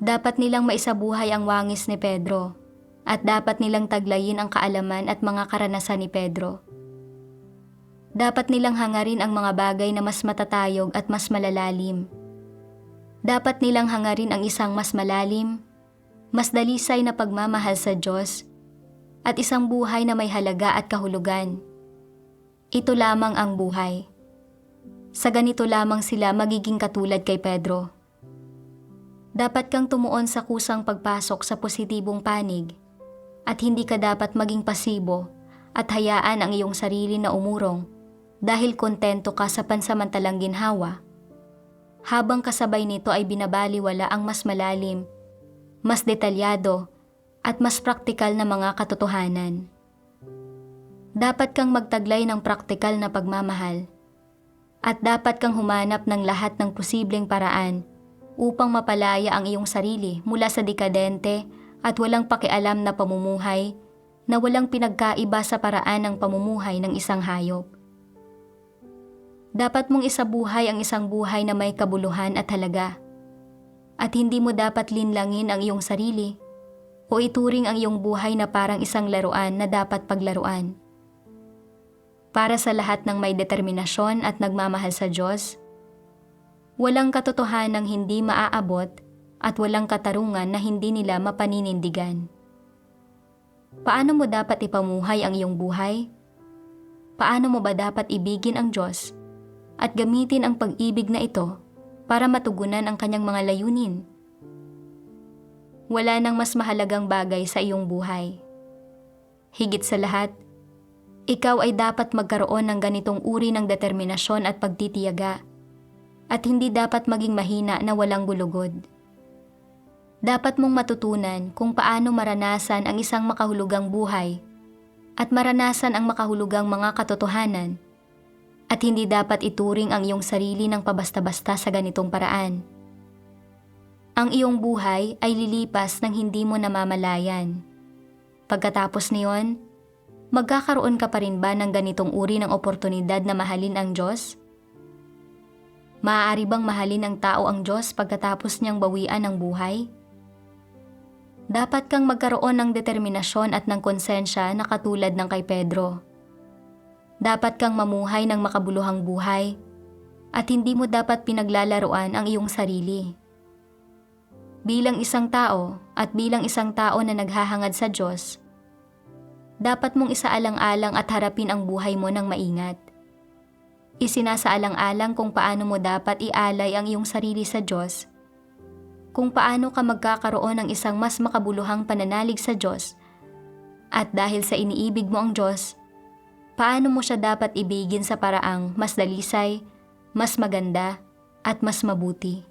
Dapat nilang maisabuhay ang wangis ni Pedro at dapat nilang taglayin ang kaalaman at mga karanasan ni Pedro. Dapat nilang hangarin ang mga bagay na mas matatayog at mas malalalim. Dapat nilang hangarin ang isang mas malalim, mas dalisay na pagmamahal sa Diyos at isang buhay na may halaga at kahulugan. Ito lamang ang buhay. Sa ganito lamang sila magiging katulad kay Pedro. Dapat kang tumuon sa kusang pagpasok sa positibong panig at hindi ka dapat maging pasibo at hayaan ang iyong sarili na umurong dahil kontento ka sa pansamantalang ginhawa. Habang kasabay nito ay binabaliwala ang mas malalim, mas detalyado at mas praktikal na mga katotohanan. Dapat kang magtaglay ng praktikal na pagmamahal at dapat kang humanap ng lahat ng posibleng paraan upang mapalaya ang iyong sarili mula sa dekadente at walang pakialam na pamumuhay na walang pinagkaiba sa paraan ng pamumuhay ng isang hayop. Dapat mong isabuhay ang isang buhay na may kabuluhan at halaga at hindi mo dapat linlangin ang iyong sarili o ituring ang iyong buhay na parang isang laruan na dapat paglaruan. Para sa lahat ng may determinasyon at nagmamahal sa Diyos, walang katotohanang hindi maaabot at walang katarungan na hindi nila mapaninindigan. Paano mo dapat ipamuhay ang iyong buhay? Paano mo ba dapat ibigin ang Diyos at gamitin ang pag-ibig na ito para matugunan ang kanyang mga layunin? Wala nang mas mahalagang bagay sa iyong buhay. Higit sa lahat, ikaw ay dapat magkaroon ng ganitong uri ng determinasyon at pagtitiyaga at hindi dapat maging mahina na walang gulugod. Dapat mong matutunan kung paano maranasan ang isang makahulugang buhay at maranasan ang makahulugang mga katotohanan at hindi dapat ituring ang iyong sarili ng pabasta-basta sa ganitong paraan. Ang iyong buhay ay lilipas ng hindi mo namamalayan. Pagkatapos niyon, magkakaroon ka pa rin ba ng ganitong uri ng oportunidad na mahalin ang Diyos? Maaari bang mahalin ng tao ang Diyos pagkatapos niyang bawian ang buhay? Dapat kang magkaroon ng determinasyon at ng konsensya na katulad ng kay Pedro. Dapat kang mamuhay ng makabuluhang buhay at hindi mo dapat pinaglalaruan ang iyong sarili. Bilang isang tao at bilang isang tao na naghahangad sa Diyos, dapat mong isaalang-alang at harapin ang buhay mo ng maingat. Isinasaalang-alang kung paano mo dapat ialay ang iyong sarili sa Diyos, kung paano ka magkakaroon ng isang mas makabuluhang pananalig sa Diyos, at dahil sa iniibig mo ang Diyos, paano mo siya dapat ibigin sa paraang mas dalisay, mas maganda, at mas mabuti.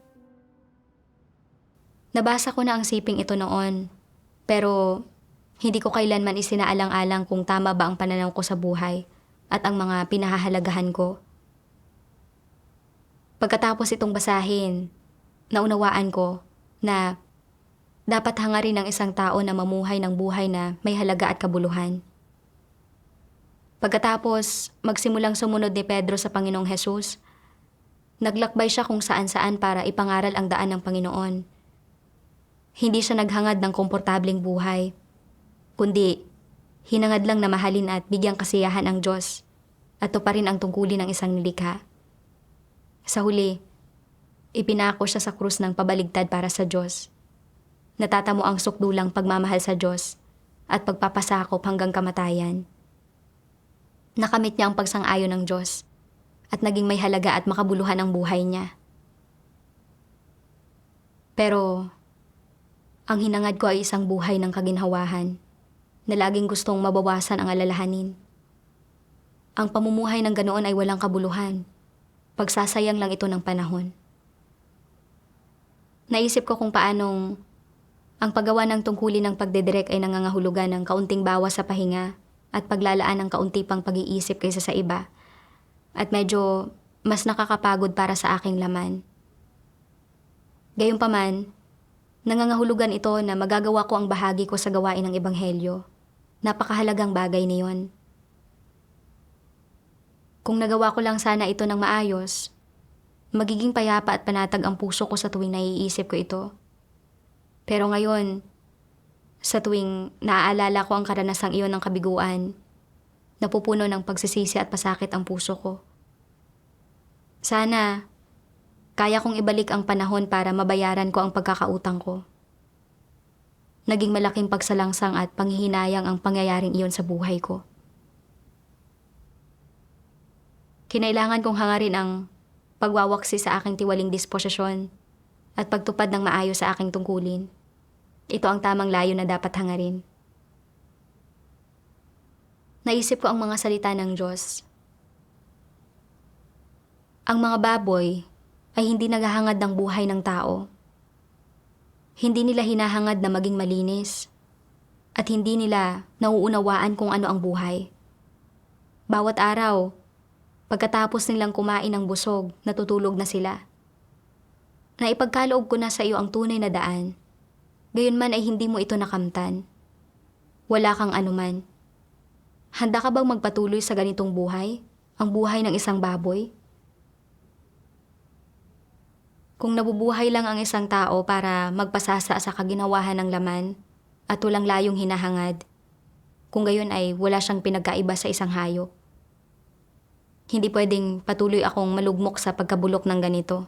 Nabasa ko na ang siping ito noon, pero hindi ko kailanman isinaalang-alang kung tama ba ang pananaw ko sa buhay at ang mga pinahahalagahan ko. Pagkatapos itong basahin, naunawaan ko na dapat hangarin ng isang tao na mamuhay ng buhay na may halaga at kabuluhan. Pagkatapos magsimulang sumunod ni Pedro sa Panginoong Hesus, naglakbay siya kung saan-saan para ipangaral ang daan ng Panginoon. Hindi siya naghangad ng komportableng buhay, kundi hinangad lang na mahalin at bigyang kasiyahan ang Diyos at tuparin ang tungkulin ng isang nilikha. Sa huli, ipinako siya sa krus ng pabaligtad para sa Diyos. Natatamo ang sukdulang pagmamahal sa Diyos at pagpapasakop hanggang kamatayan. Nakamit niya ang pagsang-ayon ng Diyos at naging may halaga at makabuluhan ang buhay niya. Pero, ang hinangad ko ay isang buhay ng kaginhawahan na laging gustong mabawasan ang alalahanin. Ang pamumuhay ng ganoon ay walang kabuluhan. Pagsasayang lang ito ng panahon. Naisip ko kung paanong ang paggawa ng tungkulin ng pagdedirek ay nangangahulugan ng kaunting bawas sa pahinga at paglalaan ng kaunti pang pag-iisip kaysa sa iba. At medyo mas nakakapagod para sa aking laman. Gayunpaman, nangangahulugan ito na magagawa ko ang bahagi ko sa gawain ng Ebanghelyo. Napakahalagang bagay niyon. Kung nagawa ko lang sana ito ng maayos, magiging payapa at panatag ang puso ko sa tuwing naiisip ko ito. Pero ngayon, sa tuwing naaalala ko ang karanasang iyon ng kabiguan, napupuno ng pagsisisi at pasakit ang puso ko. Sana, kaya kong ibalik ang panahon para mabayaran ko ang pagkakautang ko. Naging malaking pagsalangsang at panghihinayang ang pangyayaring iyon sa buhay ko. Kinailangan kong hangarin ang pagwawaksi sa aking tiwaling disposisyon at pagtupad ng maayos sa aking tungkulin. Ito ang tamang layo na dapat hangarin. Naisip ko ang mga salita ng Diyos. Ang mga baboy ay hindi naghahangad ng buhay ng tao. Hindi nila hinahangad na maging malinis at hindi nila nauunawaan kung ano ang buhay. Bawat araw, pagkatapos nilang kumain ng busog, natutulog na sila. Naipagkaloob ko na sa iyo ang tunay na daan. Gayunman ay hindi mo ito nakamtan. Wala kang anuman. Handa ka bang magpatuloy sa ganitong buhay? Ang buhay ng isang baboy? Kung nabubuhay lang ang isang tao para magpasasa sa kaginawahan ng laman at walang layong hinahangad, kung gayon ay wala siyang pinagkaiba sa isang hayop. Hindi pwedeng patuloy akong malugmok sa pagkabulok ng ganito.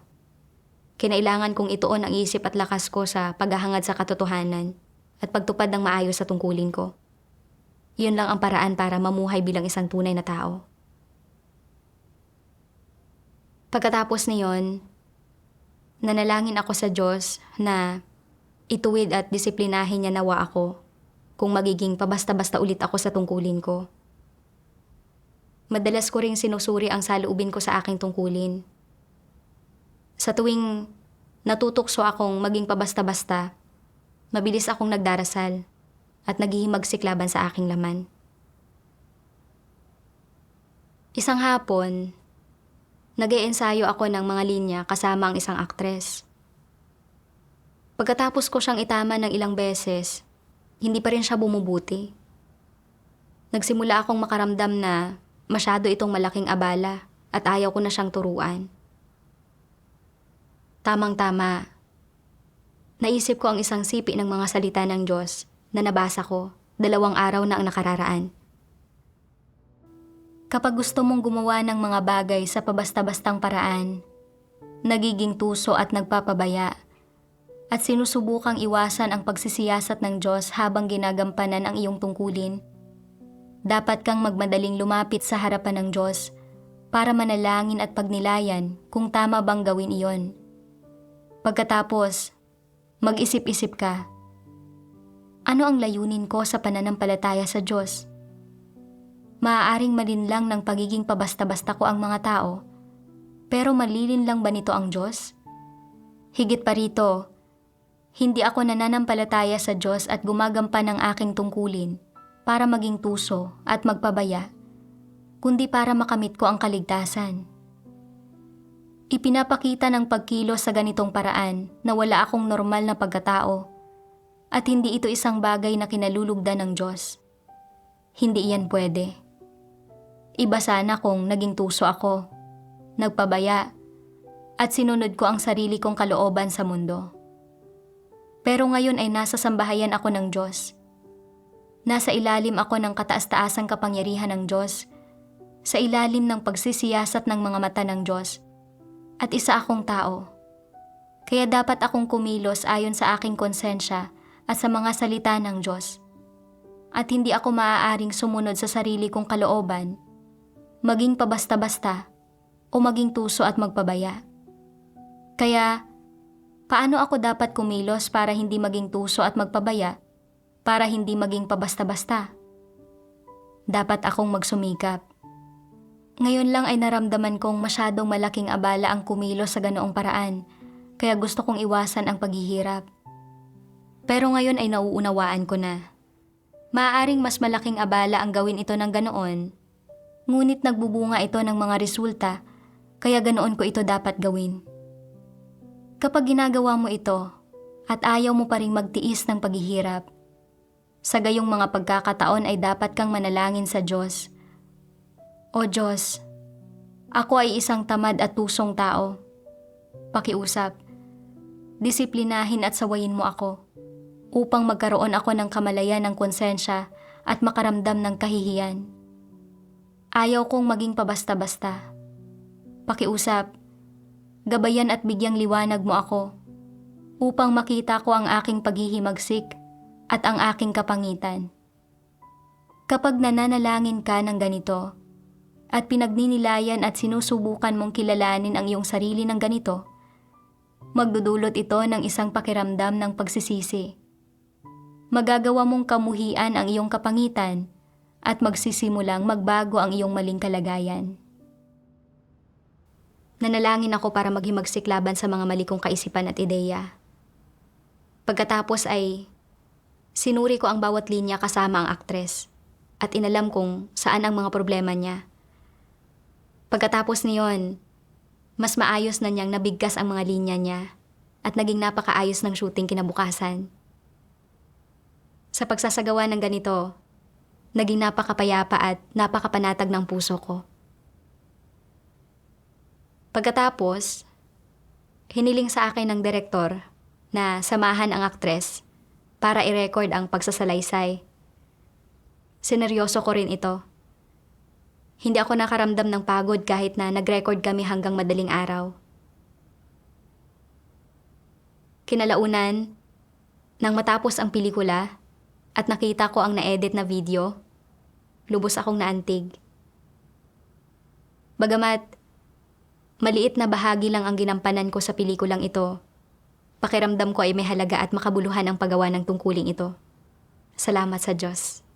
Kinailangan kong ituon ang isip at lakas ko sa paghahangad sa katotohanan at pagtupad ng maayos sa tungkulin ko. Iyon lang ang paraan para mamuhay bilang isang tunay na tao. Pagkatapos niyon, nanalangin ako sa Diyos na ituwid at disiplinahin niya nawa ako kung magiging pabasta-basta ulit ako sa tungkulin ko. Madalas ko ring sinusuri ang saloobin ko sa aking tungkulin. Sa tuwing natutokso akong maging pabasta-basta, mabilis akong nagdarasal at naghihimagsik laban sa aking laman. Isang hapon, nag-iensayo ako ng mga linya kasama ang isang aktres. Pagkatapos ko siyang itama ng ilang beses, hindi pa rin siya bumubuti. Nagsimula akong makaramdam na masyado itong malaking abala at ayaw ko na siyang turuan. Tamang-tama. Naisip ko ang isang sipi ng mga salita ng Diyos na nabasa ko 2 araw na ang nakararaan. Kapag gusto mong gumawa ng mga bagay sa pabasta-bastang paraan, nagiging tuso at nagpapabaya, at sinusubukang iwasan ang pagsisiyasat ng Diyos habang ginagampanan ang iyong tungkulin, dapat kang magmadaling lumapit sa harapan ng Diyos para manalangin at pagnilayan kung tama bang gawin iyon. Pagkatapos, mag-isip-isip ka, ano ang layunin ko sa pananampalataya sa Diyos? Maaaring malinlang ng pagiging pabasta-basta ko ang mga tao, pero malilinlang ba nito ang Diyos? Higit pa rito, hindi ako nananampalataya sa Diyos at gumagampan ng aking tungkulin para maging tuso at magpabaya. kundi para makamit ko ang kaligtasan. Ipinapakita ng pagkilos sa ganitong paraan na wala akong normal na pagkatao at hindi ito isang bagay na kinalulugdan ng Diyos. Hindi iyan pwede. Iba sana kung naging tuso ako, nagpabaya, at sinunod ko ang sarili kong kalooban sa mundo. Pero ngayon ay nasa sambahayan ako ng Diyos. Nasa ilalim ako ng kataas-taasang kapangyarihan ng Diyos, sa ilalim ng pagsisiyasat ng mga mata ng Diyos, at isa akong tao. Kaya dapat akong kumilos ayon sa aking konsensya at sa mga salita ng Diyos. At hindi ako maaaring sumunod sa sarili kong kalooban, maging pabasta-basta, o maging tuso at magpabaya. Kaya, paano ako dapat kumilos para hindi maging tuso at magpabaya, para hindi maging pabasta-basta? Dapat akong magsumikap. Ngayon lang ay naramdaman kong masyadong malaking abala ang kumilos sa ganoong paraan, kaya gusto kong iwasan ang paghihirap. Pero ngayon ay nauunawaan ko na. Maaaring mas malaking abala ang gawin ito ng ganoon, ngunit nagbubunga ito ng mga resulta, kaya ganoon ko ito dapat gawin. Kapag ginagawa mo ito, at ayaw mo pa ring magtiis ng paghihirap, sa gayong mga pagkakataon ay dapat kang manalangin sa Diyos. O Diyos, ako ay isang tamad at tusong tao. Pakiusap, disiplinahin at sawayin mo ako upang magkaroon ako ng kamalayan ng konsensya at makaramdam ng kahihiyan. Ayaw kong maging pabasta-basta. Pakiusap, gabayan at bigyang liwanag mo ako upang makita ko ang aking paghihimagsik at ang aking kapangitan. Kapag nananalangin ka ng ganito, at pinagninilayan at sinusubukan mong kilalanin ang iyong sarili ng ganito, magdudulot ito ng isang pakiramdam ng pagsisisi. Magagawa mong kamuhian ang iyong kapangitan at magsisimulang magbago ang iyong maling kalagayan. Nanalangin ako para maghimagsik laban sa mga mali kong kaisipan at ideya. Pagkatapos ay sinuri ko ang bawat linya kasama ang aktres at inalam kung saan ang mga problema niya. Pagkatapos niyon, mas maayos na niyang nabigkas ang mga linya niya at naging napakaayos ng shooting kinabukasan. Sa pagsasagawa ng ganito, naging napakapayapa at napakapanatag ng puso ko. Pagkatapos, hiniling sa akin ng direktor na samahan ang aktres para i-record ang pagsasalaysay. Sineryoso ko rin ito. Hindi ako nakaramdam ng pagod kahit na nag-record kami hanggang madaling araw. Kinalaunan, nang matapos ang pelikula at nakita ko ang na-edit na video, lubos akong naantig. Bagamat maliit na bahagi lang ang ginampanan ko sa pelikulang ito, pakiramdam ko ay may halaga at makabuluhan ang paggawa ng tungkuling ito. Salamat sa Diyos.